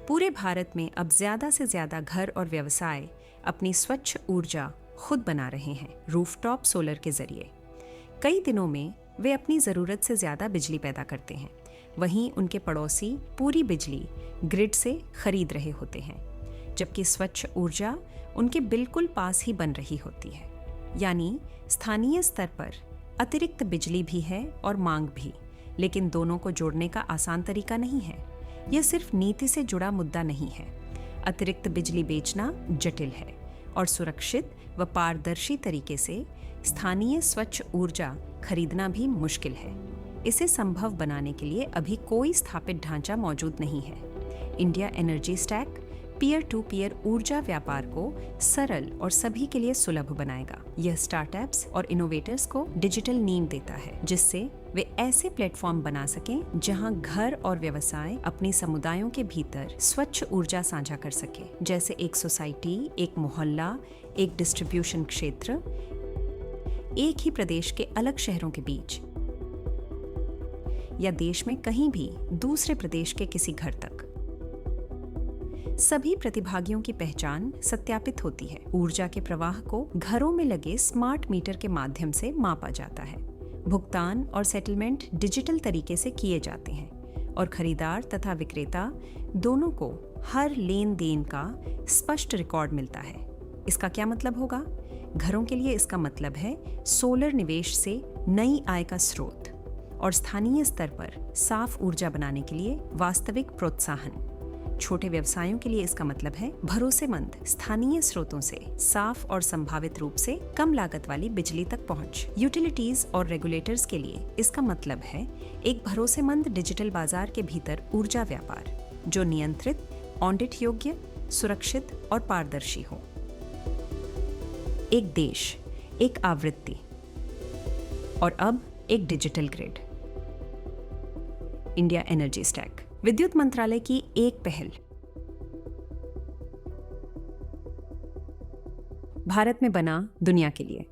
पूरे भारत में अब ज्यादा से ज्यादा घर और व्यवसाय अपनी स्वच्छ ऊर्जा खुद बना रहे हैं रूफटॉप सोलर के जरिए। कई दिनों में वे अपनी जरूरत से ज्यादा बिजली पैदा करते हैं, वहीं उनके पड़ोसी पूरी बिजली ग्रिड से खरीद रहे होते हैं, जबकि स्वच्छ ऊर्जा उनके बिल्कुल पास ही बन रही होती है। यानी स्थानीय स्तर पर अतिरिक्त बिजली भी है और मांग भी, लेकिन दोनों को जोड़ने का आसान तरीका नहीं है। यह सिर्फ नीति से जुड़ा मुद्दा नहीं है। अतिरिक्त बिजली बेचना जटिल है और सुरक्षित व पारदर्शी तरीके से स्थानीय स्वच्छ ऊर्जा खरीदना भी मुश्किल है। इसे संभव बनाने के लिए अभी कोई स्थापित ढांचा मौजूद नहीं है। India energy stack peer to peer ऊर्जा व्यापार को सरल और सभी के लिए सुलभ बनाएगा। यह स्टार्टअप्स और इनोवेटर्स को डिजिटल नींव देता है, जिससे वे ऐसे प्लेटफॉर्म बना सकें जहां घर और व्यवसाय अपने समुदायों के भीतर स्वच्छ ऊर्जा साझा कर सके, जैसे एक सोसाइटी, एक मोहल्ला, एक डिस्ट्रीब्यूशन क्षेत्र, एक ही प्रदेश के अलग शहरों के बीच, या देश में कहीं भी दूसरे प्रदेश के किसी घर तक। सभी प्रतिभागियों की पहचान सत्यापित होती है। ऊर्जा के प्रवाह को घरों में लगे स्मार्ट मीटर के माध्यम से मापा जाता है। भुगतान और सेटलमेंट डिजिटल तरीके से किए जाते हैं और खरीदार तथा विक्रेता दोनों को हर लेन देन का स्पष्ट रिकॉर्ड मिलता है। इसका क्या मतलब होगा? घरों के लिए इसका मतलब है सोलर निवेश से नई आय का स्रोत और स्थानीय स्तर पर साफ ऊर्जा बनाने के लिए वास्तविक प्रोत्साहन। छोटे व्यवसायों के लिए इसका मतलब है भरोसेमंद स्थानीय स्रोतों से साफ और संभावित रूप से कम लागत वाली बिजली तक पहुंच। यूटिलिटीज और रेगुलेटर्स के लिए इसका मतलब है एक भरोसेमंद डिजिटल बाजार के भीतर ऊर्जा व्यापार जो नियंत्रित, ऑडिट योग्य, सुरक्षित और पारदर्शी हो। एक देश, एक आवृत्ति और अब एक digital grid. India energy stack, विद्युत मंत्रालय की एक पहल। भारत में बना दुनिया के लिए।